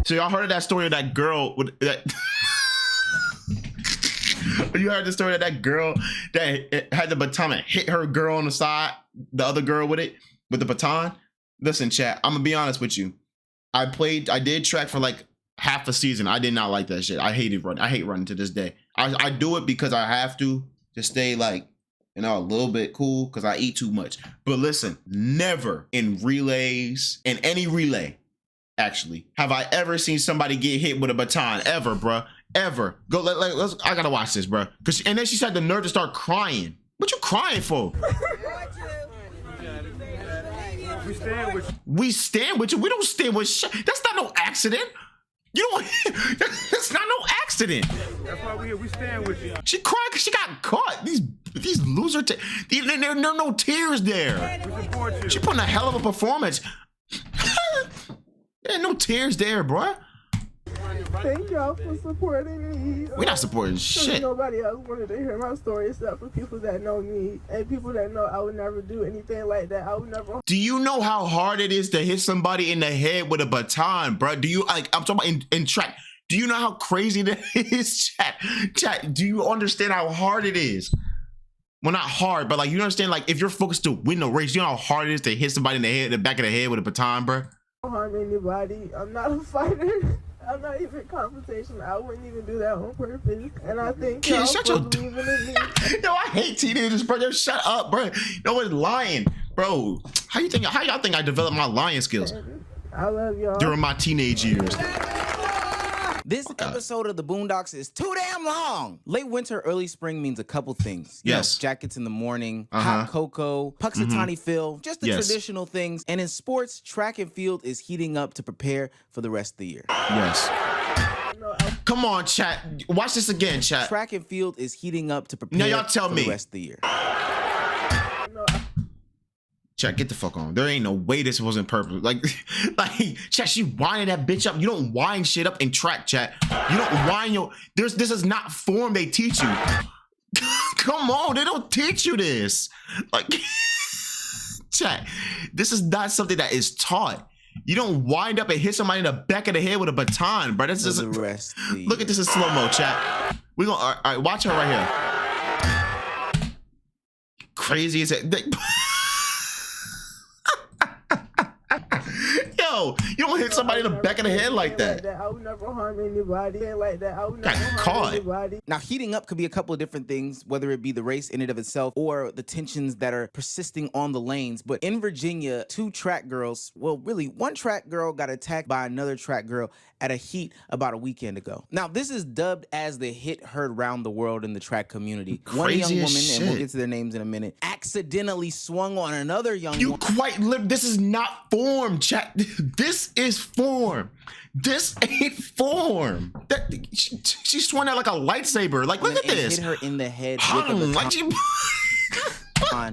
So y'all heard of that story of that girl with that? You heard the story of that girl that had the baton and hit her girl on the side, the other girl with it, with the baton? Listen, chat, I'm gonna be honest with you. I did track for like half a season. I did not like that shit. I hated running. I hate running to this day. I do it because I have to stay like, you know, a little bit cool because I eat too much. But listen, never in relays, in any relay, actually, have I ever seen somebody get hit with a baton, ever, bruh. Ever. Go, let's, I gotta watch this, bruh. And then she had the nerve to start crying. What you crying for? We stand with you. We stand with you. We don't stand with shit. That's not no accident. You don't. That's not no accident. That's why we here. We stand with you. She cried because she got caught. These loser. There are no tears there. We support you. She putting a hell of a performance. There ain't no tears there, bruh. Thank y'all for supporting me. We're not supporting shit. Nobody else wanted to hear my story except for people that know me and people that know I would never do anything like that. I would never. Do you know how hard it is to hit somebody in the head with a baton, bro? Do you, like, I'm talking about in track. Do you know how crazy that is, chat? Do you understand how hard it is? Well, not hard, but like, you understand, like, if you're focused to win the race, you know how hard it is to hit somebody in the head, the back of the head with a baton, bro? I don't harm anybody. I'm not a fighter. I'm not even in confrontation. I wouldn't even do that on purpose. And I think y'all shut for your believing in me. Yo, I hate teenagers, bro. Yo, shut up, bro. No one's lying, bro. How y'all think I developed my lying skills I love y'all. during my teenage years? This episode of the Boondocks is too damn long. Late winter, early spring means a couple things. You know, jackets in the morning, hot cocoa, Puxatawny Phil, just the traditional things. And in sports, track and field is heating up to prepare for the rest of the year. Yes. Come on, chat. Watch this again, chat. Track and field is heating up to prepare now y'all tell for me. the rest of the year. Chat, get the fuck on. There ain't no way this wasn't purpose. Like, chat, she winding that bitch up. You don't wind shit up in track, chat. You don't wind your, this is not form they teach you. Come on, they don't teach you this. Like, chat, this is not something that is taught. You don't wind up and hit somebody in the back of the head with a baton, bro. This is the rest. Look at this in slow-mo, chat. We gonna, all right, watch her right here. Crazy as it. Yo, you don't hit somebody in the back of the head like that. I would never harm anybody. Like that. I would never Got harm caught. anybody. Now, heating up could be a couple of different things, whether it be the race in and of itself or the tensions that are persisting on the lanes. But in Virginia, two track girls, well, really, one track girl got attacked by another track girl at a heat about a weekend ago. Now, this is dubbed as the hit heard round the world in the track community. One young woman, and we'll get to their names in a minute, accidentally swung on another young woman. This is not form, chat. This is form. This ain't form. She swung out like a lightsaber. Like, look at this. Hit her in the head with a baton.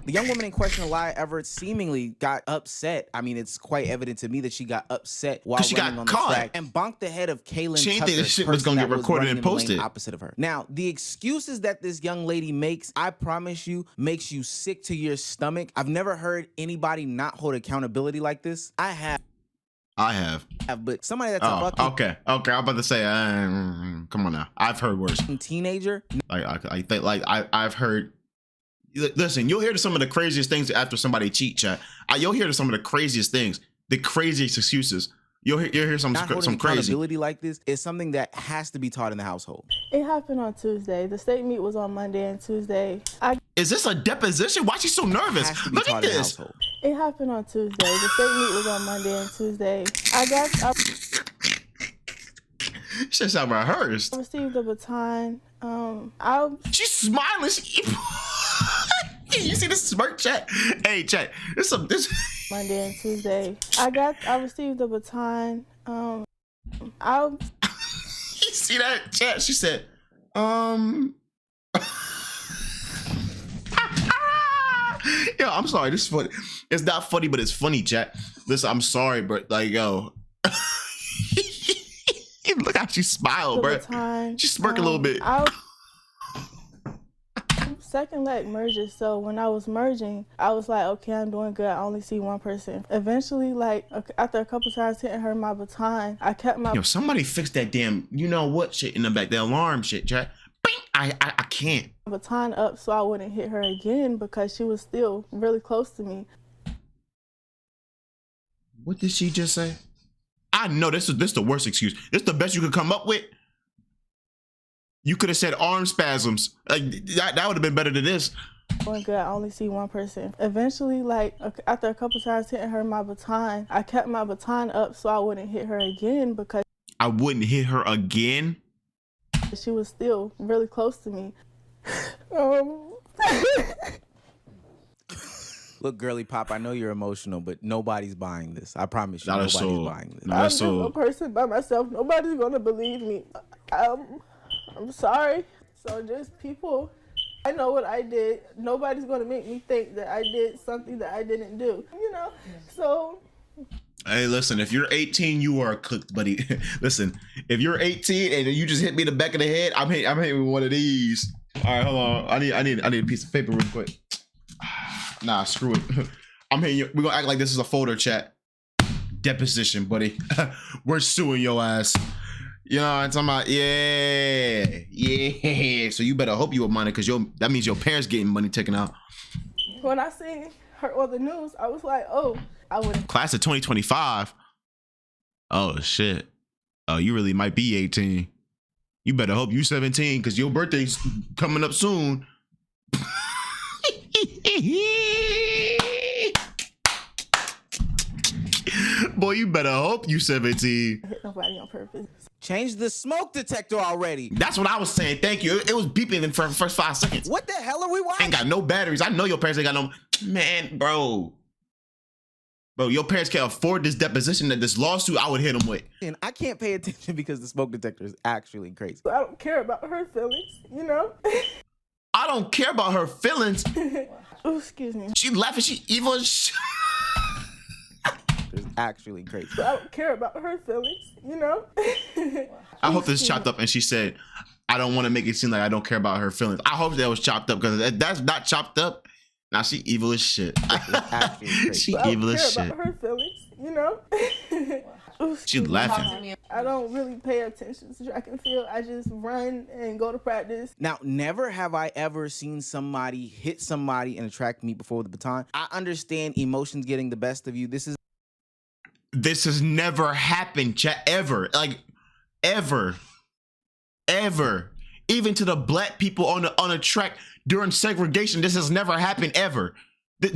The young woman in question, Elia Everett, seemingly got upset. I mean, it's quite evident to me that she got upset while running on the track and bonked the head of Kaylin She ain't Tucker, think this shit was gonna get recorded and posted. Opposite of her. Now, the excuses that this young lady makes, I promise you, makes you sick to your stomach. I've never heard anybody not hold accountability like this. I have, but somebody that's a fucking okay. I'm about to say, come on now. I've heard worse. Teenager. I think I've heard. Listen, you'll hear some of the craziest things after somebody cheat, chat. You'll hear some of the craziest things, the craziest excuses. You'll hear some crazy. Accountability like this is something that has to be taught in the household. It happened on Tuesday. The state meet was on Monday and Tuesday. Is this a deposition? Why is she so nervous? Look at this. It happened on Tuesday. The state meet was on Monday and Tuesday. Shit's not rehearsed. I received a baton. She's smiling. You see this smirk, chat? Hey, chat. This Monday and Tuesday. I received a baton. You see that, chat? She said, Yo, I'm sorry. This is funny. It's not funny, but it's funny, chat. Listen, I'm sorry, but like, yo. Look how she smiled, bro. She smirked a little bit. second leg merges, so when I was merging, I was like, okay, I'm doing good. I only see one person. Eventually, like, after a couple times hitting her my baton, I kept my... Yo, somebody fix that damn, you know what shit in the back, the alarm shit, chat. Bing! I can't. baton up so I wouldn't hit her again because she was still really close to me. What did she just say? I know this is the worst excuse. This the best you could come up with. You could have said arm spasms. Like that would have been better than this. Doing good. I only see one person. Eventually, like, after a couple times hitting her my baton, I kept my baton up so I wouldn't hit her again because I wouldn't hit her again. She was still really close to me. Look, girly pop, I know you're emotional, but nobody's buying this. I promise you, Not a nobody's soul. buying this. Not I'm a just a soul. person by myself. Nobody's gonna believe me. I'm sorry. So just people, I know what I did. Nobody's gonna make me think that I did something that I didn't do. You know. So. Hey, listen, if you're 18, you are cooked, buddy. Listen, if you're 18 and you just hit me in the back of the head, I'm hitting with one of these. All right, hold on. I need a piece of paper real quick. Nah, screw it. I'm hitting you. We're gonna act like this is a folder, chat. Deposition, buddy. We're suing your ass. You know what I'm talking about? Yeah. So you better hope you have money, because that means your parents getting money taken out. When I seen her on the news, I was like, oh, I wouldn't. Class of 2025. Oh shit. Oh, you really might be 18. You better hope you 17, because your birthday's coming up soon. Boy, you better hope you 17. Hit nobody on purpose. Change the smoke detector already. That's what I was saying. Thank you. It was beeping for the first 5 seconds. What the hell are we watching? Ain't got no batteries. I know your parents ain't got no. Man, bro, your parents can't afford this deposition, this lawsuit I would hit them with. And I can't pay attention because the smoke detector is actually crazy. I don't care about her feelings, you know? I don't care about her feelings. Oh, excuse me. She laughing. She evil as shit. It's actually crazy. I don't care about her feelings, you know? I hope this is chopped up and she said, I don't want to make it seem like I don't care about her feelings. I hope that was chopped up, because if that's not chopped up, now she evil as shit. She I evil don't as care shit. about her feelings, you know? Oh, She laughing. I don't really pay attention to track and field. I just run and go to practice. Now, never have I ever seen somebody hit somebody in a track meet before with a baton. I understand emotions getting the best of you. This has never happened, chat, ever. Like, ever. Even to the black people on a track during segregation, this has never happened ever.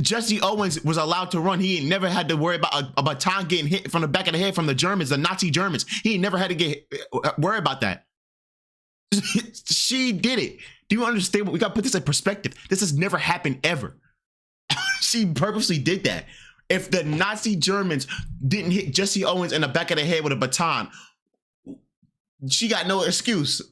Jesse Owens was allowed to run. He ain't never had to worry about a baton getting hit from the back of the head from the Germans, the Nazi Germans. He ain't never had to worry about that. She did it. Do you understand? We got to put this in perspective. This has never happened ever. She purposely did that. If the Nazi Germans didn't hit Jesse Owens in the back of the head with a baton, she got no excuse.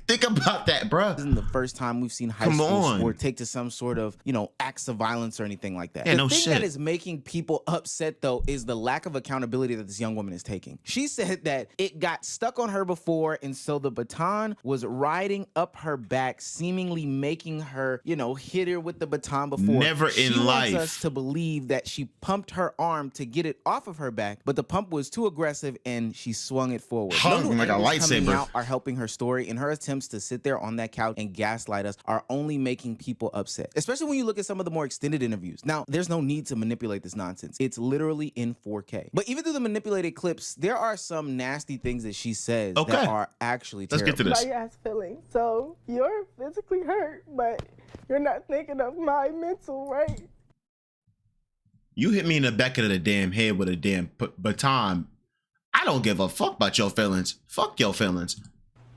Think about that, bruh. isn't the first time we've seen high school sport take to some sort of, acts of violence or anything like that. Yeah, the no thing shit. that is making people upset, though, is the lack of accountability that this young woman is taking. She said that it got stuck on her before, and so the baton was riding up her back, seemingly making her, hit her with the baton before. Never in life. She wants us to believe that she pumped her arm to get it off of her back, but the pump was too aggressive and she swung it forward. Hung like a Angles coming lightsaber. out are helping her story, and her attempts to sit there on that couch and gaslight us are only making people upset, especially when you look at some of the more extended interviews. Now, there's no need to manipulate this nonsense. It's literally in 4K. But even through the manipulated clips, there are some nasty things that she says that are actually terrible. Let's get to this. My ass feeling. So you're physically hurt, but you're not thinking of my mental, right? You hit me in the back of the damn head with a damn baton. I don't give a fuck about your feelings. Fuck your feelings.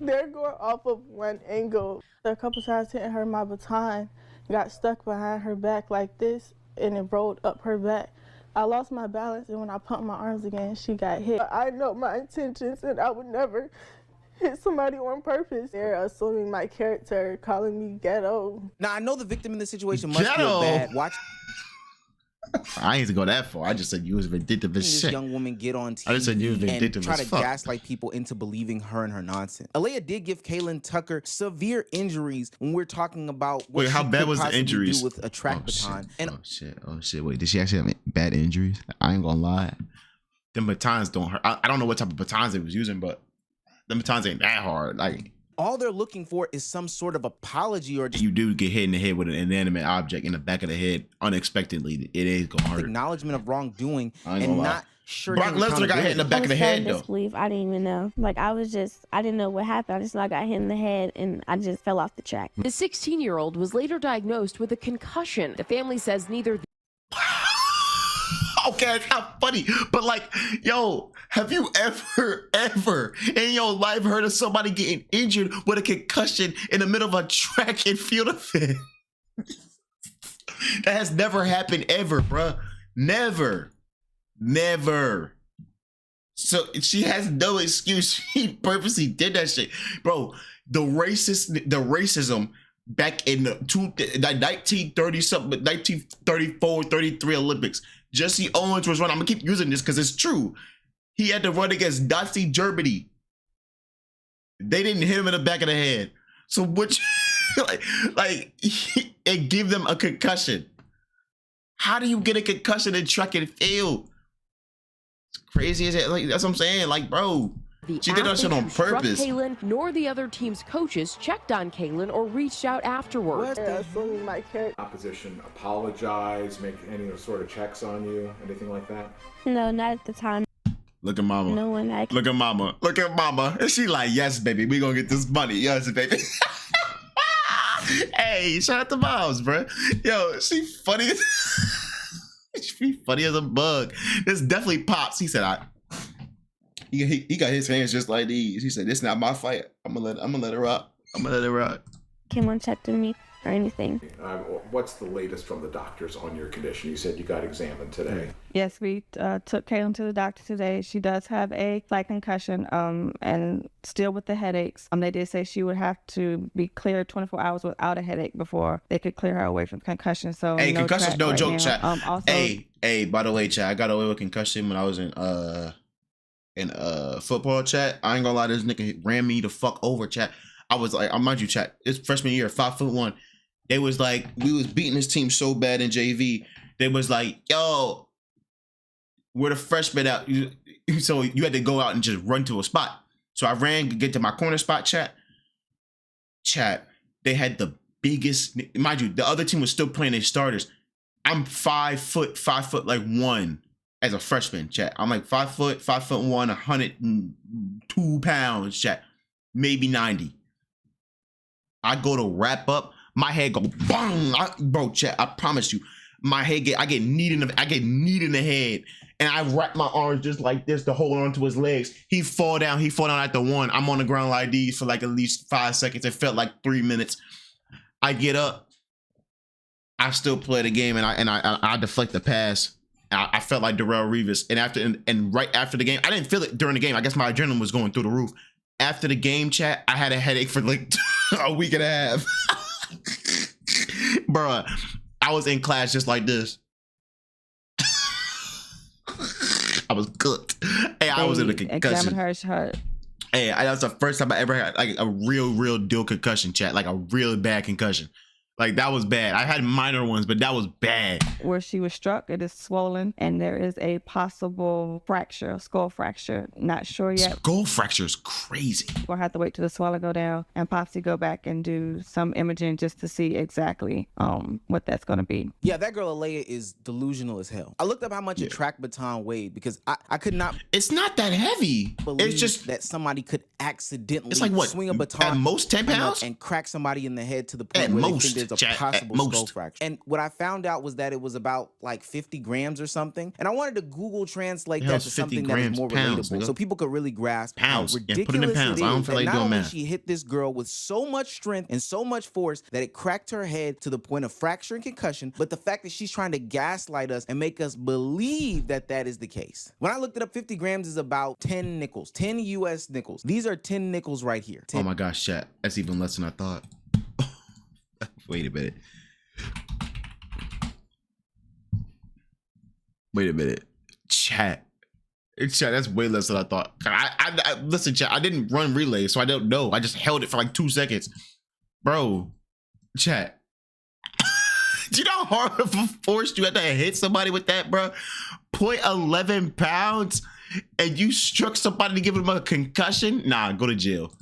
They're going off of one angle. A couple times hitting her, my baton got stuck behind her back like this, and it rolled up her back. I lost my balance, and when I pumped my arms again, she got hit. I know my intentions, and I would never hit somebody on purpose. They're assuming my character, calling me ghetto. Now, I know the victim in this situation must feel bad. I ain't to go that far. I just said you was vindictive as This shit. young woman get on TV I just said you was and vindictive try as to fuck. gaslight people into believing her and her nonsense. Alea did give Kaylin Tucker severe injuries when we're talking about what Wait, she how bad could was the possibly injuries? do with a track baton. Shit. Oh shit. Wait, did she actually have bad injuries? I ain't gonna lie. Them batons don't hurt. I don't know what type of batons they was using, but them batons ain't that hard. Like, all they're looking for is some sort of apology or just you do get hit in the head with an inanimate object in the back of the head unexpectedly, it is gonna hurt. acknowledgement of wrongdoing I ain't and gonna lie. not sure. Brock Lesnar got hit in the back of the head though. Disbelief. I didn't even know. Like I didn't know what happened. I just know I got hit in the head and I just fell off the track. The 16-year-old was later diagnosed with a concussion. The family says neither Okay, it's not funny, but like, yo, have you ever in your life heard of somebody getting injured with a concussion in the middle of a track and field event? That has never happened ever, bruh. Never. So she has no excuse. She purposely did that shit, bro. The racism back in the 1930 something, 1934, 33 Olympics. Jesse Owens was running. I'm gonna keep using this because it's true. He had to run against Nazi Germany. They didn't hit him in the back of the head. So which, and give them a concussion. How do you get a concussion in track and field? It's crazy as it. Like that's what I'm saying. Like, bro, she did that shit on purpose. Kaylin nor the other team's coaches checked on Kaylin or reached out afterward. Assuming my character. Opposition apologize, make any sort of checks on you, anything like that? No, not at the time. Look at mama. No one I Look at mama. Look at mama. And she like, yes, baby, we gonna get this money. Yes, baby. Hey, shout out to moms, bro. Yo, she funny. She funny as a bug. This definitely Pops. He said, he got his hands just like these. He said, "This not my fight. I'm gonna let her rock. I'm gonna let her rock." came on checked on me or anything. What's the latest from the doctors on your condition? You said you got examined today. Yes, we took Kaylin to the doctor today. She does have a slight concussion, and still with the headaches. They did say she would have to be cleared 24 hours without a headache before they could clear her away from concussion. So hey, concussion's no joke, chat. Also, hey, by the way, chat, I got away with concussion when I was in football, chat. I ain't gonna lie, this nigga ran me the fuck over, chat. I was like, mind you, chat, it's freshman year, 5'1". They was like, we was beating this team so bad in JV. They was like, yo, we're the freshmen out. So you had to go out and just run to a spot. So I ran to get to my corner spot, chat. They had the biggest, mind you, the other team was still playing their starters. I'm 5 foot like 1 as a freshman, chat. I'm like 5'1", 102 pounds, chat. Maybe 90. I go to wrap up, my head go bang, bro, chat. I promise you, my head I get kneed in the head, and I wrap my arms just like this to hold on to his legs. He fall down at the 1. I'm on the ground like these for like at least 5 seconds. It felt like 3 minutes. I get up, I still play the game, and I deflect the pass. I felt like Darrell Revis, and right after the game, I didn't feel it during the game. I guess my adrenaline was going through the roof. After the game, chat, I had a headache for like a week and a half. Bruh, I was in class just like this. I was cooked. Hey, I was in a concussion. Hey, that's the first time I ever had like a real deal concussion, chat. Like a real bad concussion. Like that was bad. I had minor ones, but that was bad. where she was struck, it is swollen, and there is a possible fracture, a skull fracture. Not sure yet. Skull fracture is crazy. We'll have to wait till the swelling go down and Popsy go back and do some imaging just to see exactly what that's going to be. Yeah, that girl Alea is delusional as hell. I looked up how much a track baton weighed because I could not. It's not that heavy. Believe It's just that somebody could accidentally it's like what, swing a baton at most 10 pounds and crack somebody in the head to the point at where most, they think there's a Jack, possible at skull most. fracture. And what I found out was that it was about like 50 grams or something. And I wanted to Google translate The that hell's to 50 something that is grams? more Pounds, relatable, nigga. so people could really grasp Pounds. how Yeah, ridiculous put it in pounds. I don't is feel that like not doing only math. she hit this girl with so much strength and so much force that it cracked her head to the point of fracture and concussion, but the fact that she's trying to gaslight us and make us believe that that is the case. When I looked it up, 50 grams is about 10 nickels, 10 US nickels. These are 10 nickels right here. 10. Oh my gosh, chat. That's even less than I thought. Wait a minute. Wait a minute. Chat. Chat, that's way less than I thought. I listen, chat, I didn't run relay, so I don't know. I just held it for like 2 seconds. Bro, chat. Do you know how hard of a force you had to hit somebody with that, bro? 0.11 pounds and you struck somebody to give them a concussion? Nah, go to jail.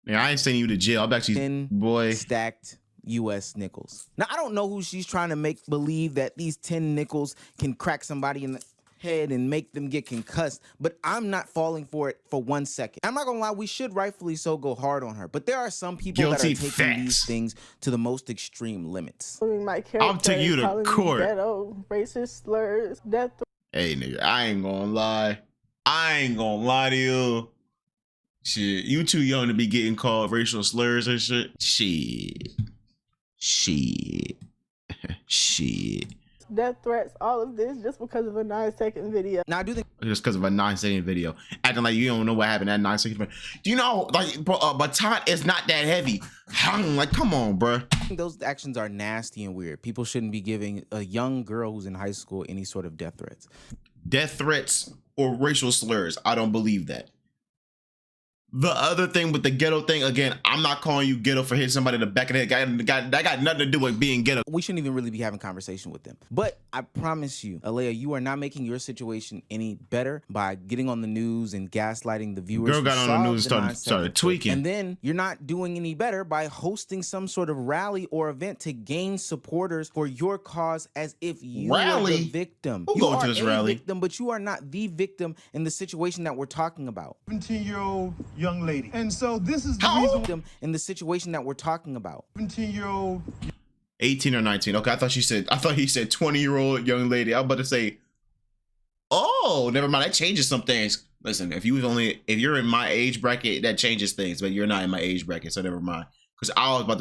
Yeah, I ain't sending you to jail. I'm actually, 10 boy. stacked US nickels. Now, I don't know who she's trying to make believe that these 10 nickels can crack somebody in the head and make them get concussed, but I'm not falling for it for 1 second. I'm not gonna lie, we should rightfully so go hard on her, but there are some people Guilty that are taking facts. these things to the most extreme limits. My character, I'll take you to calling me court. ghetto, racist slurs, death Hey, nigga, I ain't gonna lie. I ain't gonna lie to you. Shit, you too young to be getting called racial slurs and shit. Shit. death threats, all of this just because of a 9-second video. Now, I do think Just because of a 9-second video. Acting like you don't know what happened at 9 seconds. Do you know, like, Baton is not that heavy. Like, come on, bro. those actions are nasty and weird. People shouldn't be giving a young girl who's in high school any sort of death threats. Death threats or racial slurs. I don't believe that. The other thing with the ghetto thing, again, I'm not calling you ghetto for hitting somebody in the back of the head. That got nothing to do with being ghetto. We shouldn't even really be having conversation with them. But I promise you, Alea, you are not making your situation any better by getting on the news and gaslighting the viewers. Girl got on the news and started tweaking. And then you're not doing any better by hosting some sort of rally or event to gain supporters for your cause as if you are the victim. Who You going are to this a rally? victim, but you are not the victim in the situation that we're talking about. 17-year-old young lady. And so this is the How reason old? Victim in the situation that we're talking about. 17-year-old 18 or 19. Okay, I thought he said 20-year-old young lady. I was about to say, oh, never mind. That changes some things. Listen, if you're in my age bracket, that changes things, but you're not in my age bracket, so never mind. Because I was about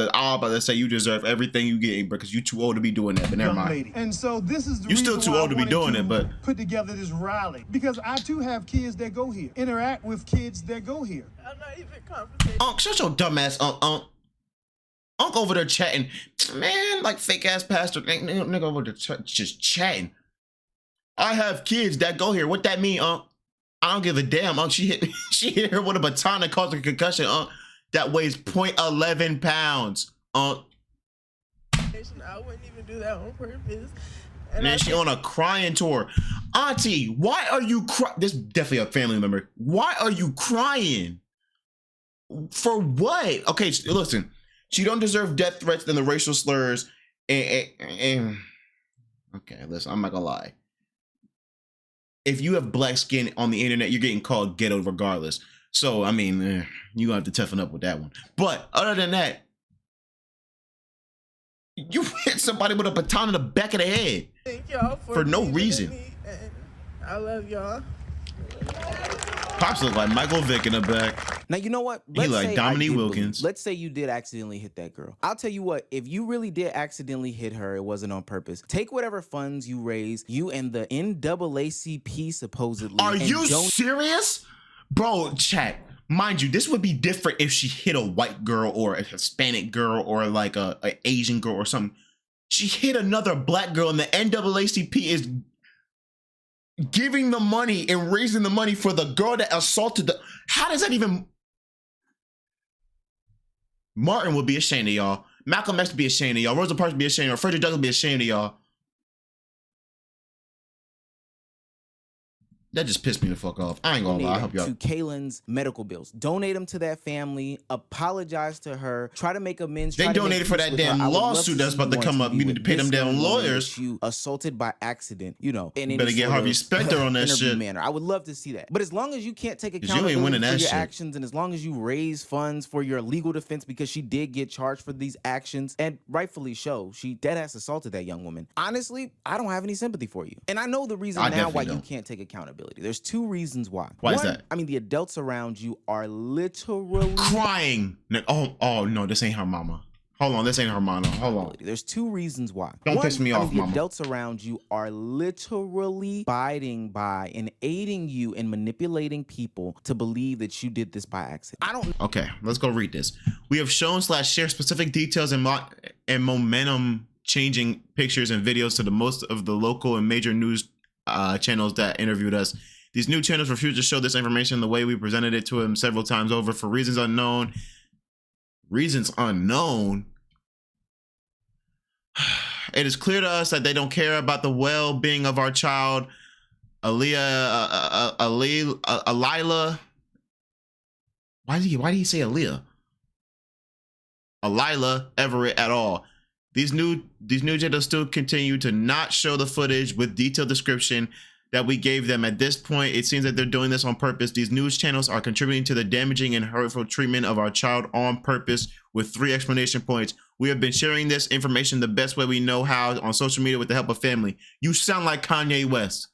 to say you deserve everything you get because you're too old to be doing that, but never young mind. lady. And so this is the You're still reason too why old to be I wanted doing it, but put together this rally because I too have kids that go here, interact with kids that go here. I'm not even conversating. Unc, shut your dumb ass Unc over there chatting, man, like fake ass pastor nigga over there just chatting. I have kids that go here. What that mean, Unc? I don't give a damn, Unc. She hit her with a baton and caused a concussion, Unc. That weighs 0.11 pounds, Unc. I wouldn't even do that on purpose. And then she on a crying tour. Auntie, why are you crying? This is definitely a family member. Why are you crying? For what? Okay, listen. She don't deserve death threats than the racial slurs. And okay, listen, I'm not gonna lie. If you have black skin on the internet, you're getting called ghetto regardless. So, I mean, you gonna have to toughen up with that one. But other than that, you hit somebody with a baton in the back of the head. Thank y'all for no believing in reason. me, and I love y'all. Pops look like Michael Vick in the back. Now, you know what? He like say I Dominique did Wilkins. believe- Let's say you did accidentally hit that girl. I'll tell you what, if you really did accidentally hit her, it wasn't on purpose. Take whatever funds you raise, you and the NAACP supposedly. Are and you don't serious? Bro, chat. Mind you, this would be different if she hit a white girl or a Hispanic girl or like a Asian girl or something. She hit another black girl and the NAACP is giving the money and raising the money for the girl that assaulted the... How does that even... Martin would be ashamed of y'all. Malcolm X would be ashamed of y'all. Rosa Parks would be ashamed of y'all. Frederick Douglass would be ashamed of y'all. That just pissed me the fuck off. I ain't gonna lie. I hope y'all... to Kaylin's medical bills. Donate them to that family. Apologize to her. Try to make amends. They try to make donated for peace that with her. damn I would love lawsuit to that's see about to you come on up. TV We need with to pay them this damn young woman lawyers. that you assaulted by accident, you know, in any Better get sort Harvey of Specter on that interview shit. manner. I would love to see that. But as long as you can't take you ain't accountability winning for that your shit. actions, and as long as you raise funds for your legal defense because she did get charged for these actions, and rightfully so, she deadass assaulted that young woman. Honestly, I don't have any sympathy for you. And I know the reason I now definitely why you don't. can't take accountability. There's two reasons why. Why is One, that? I mean, the adults around you are literally Crying. Oh no, this ain't her mama. Hold on, this ain't her mama. Hold on. There's two reasons why. Don't piss me off, the mama. adults around you are literally abiding by and aiding you in manipulating people to believe that you did this by accident. I don't Okay, let's go read this. We have shown / share specific details and momentum changing pictures and videos to the most of the local and major news channels that interviewed us. These new channels refuse to show this information the way we presented it to him several times over for reasons unknown. Reasons unknown? It is clear to us that they don't care about the well-being of our child, Alila. Why did he say Aaliyah? Alila Everett at all. These new channels still continue to not show the footage with detailed description that we gave them. At this point, it seems that they're doing this on purpose. These news channels are contributing to the damaging and hurtful treatment of our child on purpose, with 3 explanation points. We have been sharing this information the best way we know how on social media with the help of family. You sound like Kanye West.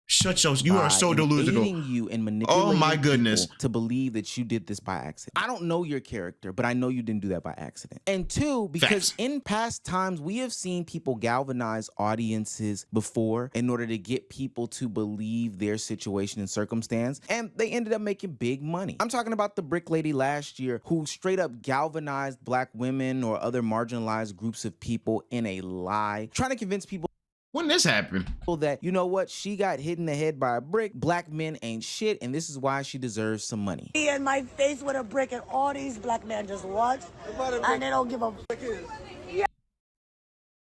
Shut your, you are so delusional. You and manipulating oh my goodness. To believe that you did this by accident. I don't know your character, but I know you didn't do that by accident. And 2, because Facts. in past times, we have seen people galvanize audiences before in order to get people to believe their situation and circumstance, and they ended up making big money. I'm talking about the Brick Lady last year who straight up galvanized Black women or other marginalized groups of people in a lie, trying to convince people When this happened? that, you know what, she got hit in the head by a brick, Black men ain't shit, and this is why she deserves some money. He in my face with a brick and all these Black men just watch and they don't give a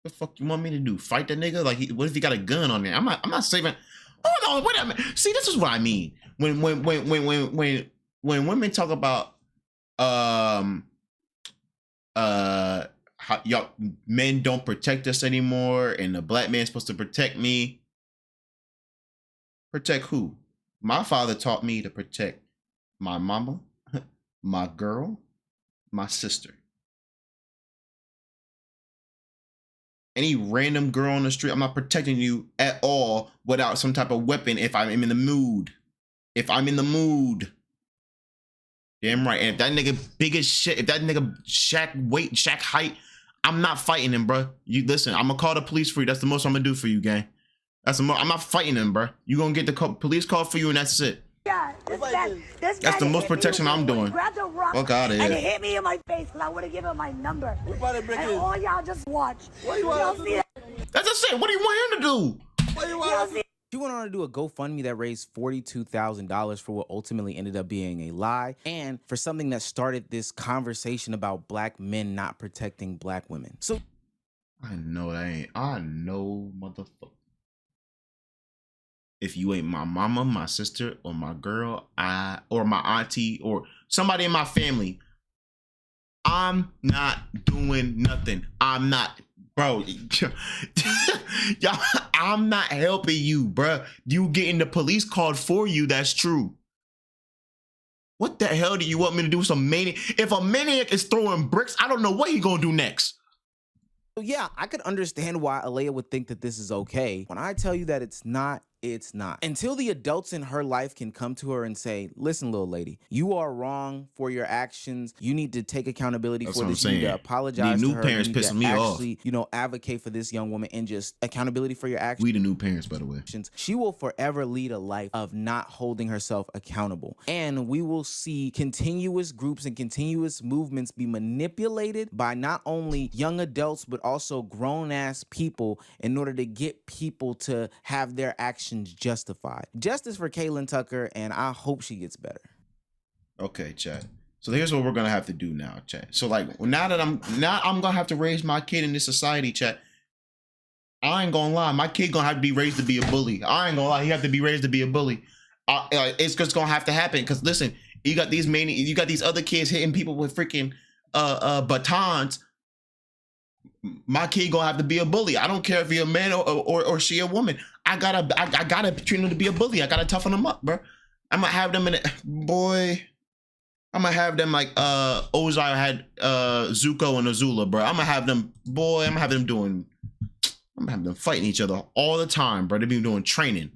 The fuck you want me to do? Fight that nigga? Like, what if he got a gun on there? I'm not saving. Hold on, wait a minute. See, this is what I mean. When women talk about how y'all men don't protect us anymore, and the Black man's supposed to protect me. Protect who? My father taught me to protect my mama, my girl, my sister. Any random girl on the street, I'm not protecting you at all without some type of weapon if I'm in the mood. If I'm in the mood. Damn right. And if that nigga big as shit, if that nigga Shaq height, I'm not fighting him, bro. You listen, I'm gonna call the police for you. That's the most I'm gonna do for you, gang. That's the most. I'm not fighting him, bro. You gonna get the police call for you, and that's it. yeah. That's the most protection I'm doing. Grab the rock Fuck out of and here. it hit me in my face because I would have given him my number. And all y'all just watch. Y'all see that? That's just it. What do you want him to do? Y'all see She went on to do a GoFundMe that raised $42,000 for what ultimately ended up being a lie, and for something that started this conversation about Black men not protecting Black women. So I know that ain't. I know, motherfucker. If you ain't my mama, my sister, or my girl, or my auntie, or somebody in my family, I'm not doing nothing. I'm not, bro. Y'all, I'm not helping you, bro. You getting the police called for you. That's true. What the hell do you want me to do? Some maniac? If a maniac is throwing bricks, I don't know what he gonna do next. yeah, I could understand why Alea would think that this is okay. When I tell you that it's not, it's not. Until the adults in her life can come to her and say, listen, little lady, you are wrong for your actions. You need to take accountability That's for what this. I'm You need to saying. apologize The to new her. parents You need pissing to me off. actually, you know, advocate for this young woman and just accountability for your actions. We the new parents, by the way. She will forever lead a life of not holding herself accountable. And we will see continuous groups and continuous movements be manipulated by not only young adults, but also grown-ass people in order to get people to have their actions justified. Justice for Kaylin Tucker, and I hope she gets better. Okay, chat. So here's what we're gonna have to do now, chat. So like now I'm gonna have to raise my kid in this society, chat. I ain't gonna lie, my kid gonna have to be raised to be a bully. I ain't gonna lie, he have to be raised to be a bully. It's just gonna have to happen. Cause listen, you got these other kids hitting people with freaking batons. My kid gonna have to be a bully. I don't care if you're a man or she a woman. I gotta train him to be a bully. I gotta toughen him up, bro. I'm gonna have them in it, boy. I'm gonna have them like Ozai had Zuko and Azula, bro. I'm gonna have them, boy. I'm gonna have them fighting each other all the time, bro. They be doing training.